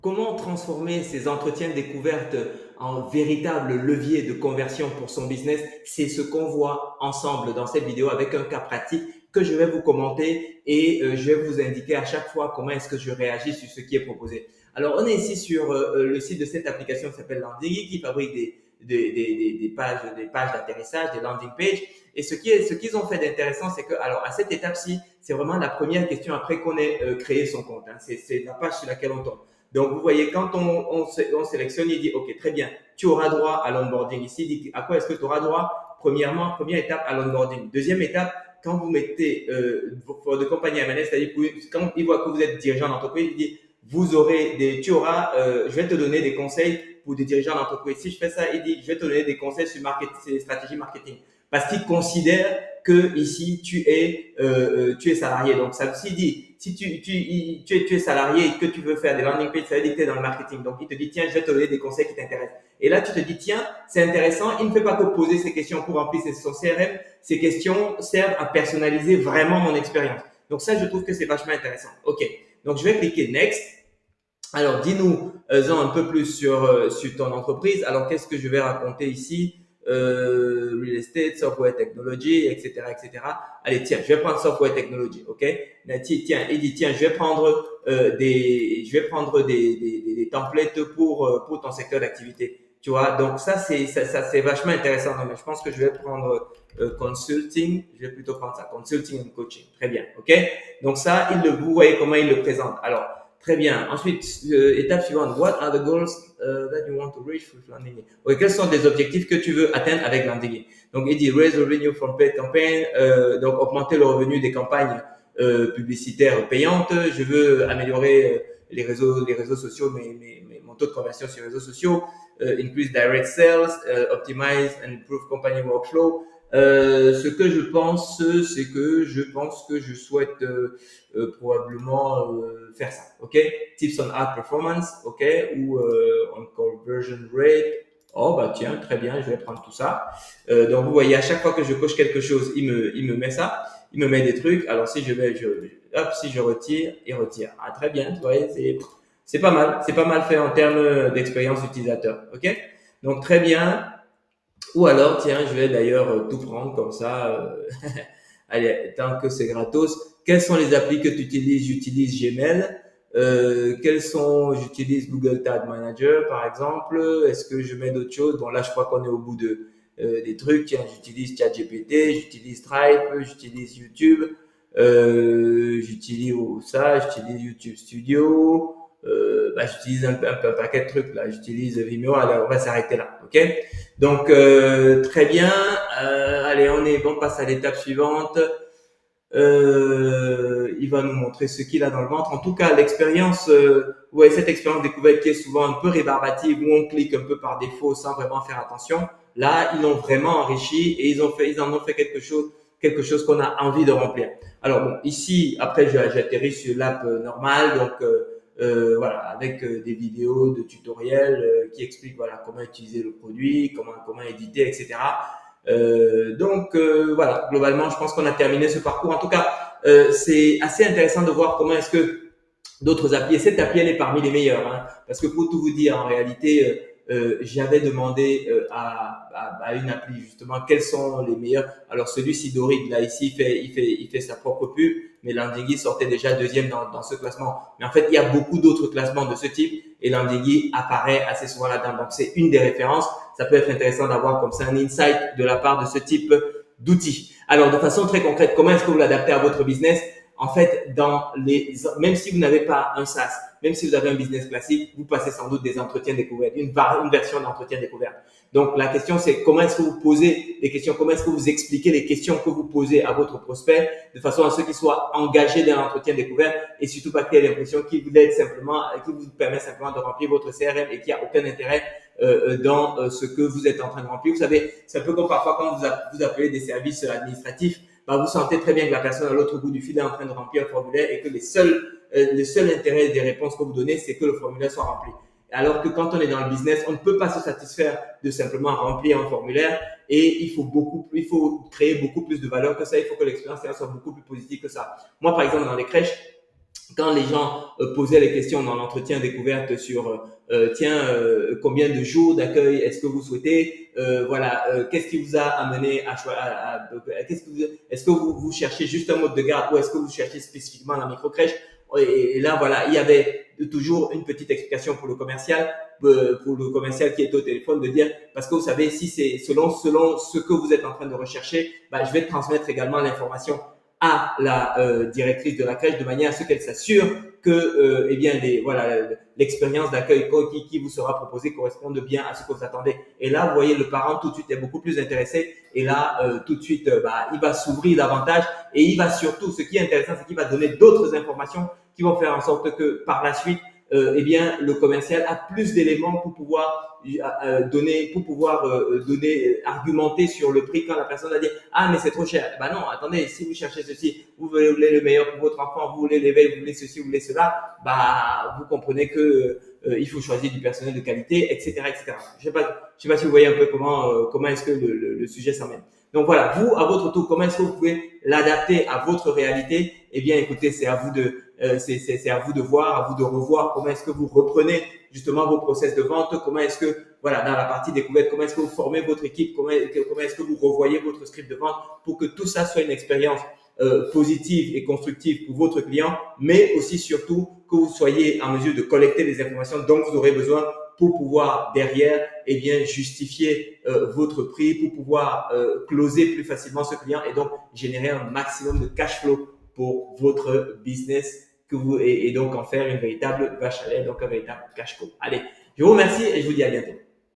Comment transformer ces entretiens découvertes en véritable levier de conversion pour son business? C'est ce qu'on voit ensemble dans cette vidéo avec un cas pratique que je vais vous commenter et je vais vous indiquer à chaque fois comment est-ce que je réagis sur ce qui est proposé. Alors, on est ici sur le site de cette application qui s'appelle Landing qui fabrique des pages d'atterrissage, des landing pages. Et ce qu'ils ont fait d'intéressant, c'est que, alors, à cette étape-ci, c'est vraiment la première question après qu'on ait créé son compte. Hein. C'est la page sur laquelle on tombe. Donc, vous voyez, quand on sélectionne, il dit, OK, très bien, tu auras droit à l'onboarding. Ici, il dit, à quoi est-ce que tu auras droit? Premièrement, première étape, à l'onboarding. Deuxième étape, quand vous mettez de compagnie M&A, c'est-à-dire quand il voit que vous êtes dirigeant d'entreprise, il dit, je vais te donner des conseils pour des dirigeants d'entreprise. Si je fais ça, il dit, je vais te donner des conseils sur stratégie marketing. Parce qu'il considère que ici, tu es salarié. Donc, ça aussi dit, si tu es salarié et que tu veux faire des landing pages, ça veut dire que tu es dans le marketing. Donc, il te dit, tiens, je vais te donner des conseils qui t'intéressent. Et là, tu te dis, tiens, c'est intéressant. Il ne fait pas que poser ces questions pour remplir son CRM. Ces questions servent à personnaliser vraiment mon expérience. Donc, ça, je trouve que c'est vachement intéressant. OK. Donc, je vais cliquer Next. Alors, dis-nous un peu plus sur ton entreprise. Alors, qu'est-ce que je vais raconter ici? Real estate, software technology, etc., etc. Allez, tiens, je vais prendre software technology, ok? Tiens, il dit, tiens, je vais prendre des templates pour ton secteur d'activité. Tu vois, donc ça, c'est vachement intéressant. Non, mais je pense que je vais prendre consulting. Je vais plutôt prendre ça, consulting and coaching. Très bien, ok? Donc ça, vous voyez comment il le présente. Alors, très bien. Ensuite, étape suivante. What are the goals that you want to reach with Landing? Okay, quels sont les objectifs que tu veux atteindre avec Landing? Donc, il dit raise revenue from paid campaign, donc augmenter le revenu des campagnes publicitaires payantes. Je veux améliorer les réseaux sociaux, mon taux de conversion sur les réseaux sociaux. Increase direct sales, optimize and improve company workflow. Ce que je pense, c'est que je souhaite probablement faire ça, ok? Tips on ad performance, ok? Ou on conversion rate. Oh bah tiens, très bien, je vais prendre tout ça. Donc vous voyez, à chaque fois que je coche quelque chose, il me met ça, il me met des trucs. Alors si si je retire, il retire. Ah très bien, vous voyez, c'est pas mal fait en termes d'expérience utilisateur, ok? Donc très bien. Ou alors, tiens, je vais d'ailleurs tout prendre comme ça. Allez, tant que c'est gratos. Quelles sont les applis que tu utilises? J'utilise Gmail. J'utilise Google Tag Manager, par exemple. Est-ce que je mets d'autres choses? Bon, là, je crois qu'on est au bout des trucs. Tiens, j'utilise ChatGPT, j'utilise Stripe, j'utilise YouTube, j'utilise YouTube Studio. J'utilise un paquet de trucs là. J'utilise Vimeo. Alors, on va s'arrêter là, ok? Donc, très bien. Allez, on passe à l'étape suivante. Il va nous montrer ce qu'il a dans le ventre. En tout cas, l'expérience, cette expérience découverte qui est souvent un peu rébarbative, où on clique un peu par défaut sans vraiment faire attention. Là, ils l'ont vraiment enrichi et ils en ont fait quelque chose qu'on a envie de remplir. Alors bon, ici, après, j'atterris sur l'app normale, donc voilà, avec des vidéos de tutoriels qui expliquent voilà comment utiliser le produit, comment éditer, etc. Voilà, globalement, je pense qu'on a terminé ce parcours. En tout cas, c'est assez intéressant de voir comment est-ce que d'autres applis, et cette appli, elle est parmi les meilleures, hein, parce que pour tout vous dire, en réalité, j'avais demandé à une appli justement quels sont les meilleurs. Alors celui-ci Dorid, là ici, il fait sa propre pub, mais Landingui sortait déjà deuxième dans ce classement. Mais en fait, il y a beaucoup d'autres classements de ce type et Landingui apparaît assez souvent là-dedans. Donc c'est une des références. Ça peut être intéressant d'avoir comme ça un insight de la part de ce type d'outils. Alors de façon très concrète, comment est-ce que vous l'adaptez à votre business? En fait, même si vous n'avez pas un SaaS, même si vous avez un business classique, vous passez sans doute des entretiens découvertes, une version d'entretien découverte. Donc, la question, c'est comment est-ce que vous posez les questions, comment est-ce que vous expliquez les questions que vous posez à votre prospect de façon à ce qu'il soit engagé dans l'entretien découverte et surtout pas qu'il ait l'impression qu'il vous permet simplement de remplir votre CRM et qu'il n'y a aucun intérêt dans ce que vous êtes en train de remplir. Vous savez, c'est un peu comme parfois quand vous appelez des services administratifs, vous sentez très bien que la personne à l'autre bout du fil est en train de remplir un formulaire et que le seul intérêt des réponses que vous donnez, c'est que le formulaire soit rempli. Alors que quand on est dans le business, on ne peut pas se satisfaire de simplement remplir un formulaire et il faut créer beaucoup plus de valeur que ça. Il faut que l'expérience soit beaucoup plus positive que ça. Moi, par exemple, dans les crèches, quand les gens posaient les questions dans l'entretien découverte sur tiens, combien de jours d'accueil est-ce que vous souhaitez, voilà, qu'est-ce qui vous a amené à choisir, est-ce que vous cherchez juste un mode de garde ou est-ce que vous cherchez spécifiquement la micro-crèche? Et là, voilà, il y avait toujours une petite explication pour le commercial qui est au téléphone, de dire, parce que vous savez, si c'est selon ce que vous êtes en train de rechercher, bah, je vais transmettre également l'information à la directrice de la crèche de manière à ce qu'elle s'assure que eh bien voilà, l'expérience d'accueil qui vous sera proposée corresponde bien à ce que vous attendez. Et là, vous voyez, le parent tout de suite est beaucoup plus intéressé et là, tout de suite, bah, il va s'ouvrir davantage et il va surtout, ce qui est intéressant, c'est qu'il va donner d'autres informations qui vont faire en sorte que par la suite, eh bien, le commercial a plus d'éléments pour pouvoir donner, argumenter sur le prix quand la personne va dire ah mais c'est trop cher. Ben non, attendez, si vous cherchez ceci, vous voulez le meilleur pour votre enfant, vous voulez l'éveil, vous voulez ceci, vous voulez cela, bah vous comprenez que il faut choisir du personnel de qualité, etc., etc. Je sais pas si vous voyez un peu comment est-ce que le sujet s'emmène. Donc voilà, vous à votre tour, comment est-ce que vous pouvez l'adapter à votre réalité? Eh bien, écoutez, c'est à vous c'est à vous de voir, à vous de revoir comment est-ce que vous reprenez justement vos process de vente, comment est-ce que, voilà, dans la partie découverte, comment est-ce que vous formez votre équipe, comment est-ce que vous revoyez votre script de vente pour que tout ça soit une expérience positive et constructive pour votre client, mais aussi surtout que vous soyez en mesure de collecter les informations dont vous aurez besoin pour pouvoir derrière eh bien justifier votre prix, pour pouvoir closer plus facilement ce client et donc générer un maximum de cash flow pour votre business et donc en faire une véritable vache à lait, donc un véritable cash flow. Allez, je vous remercie et je vous dis à bientôt.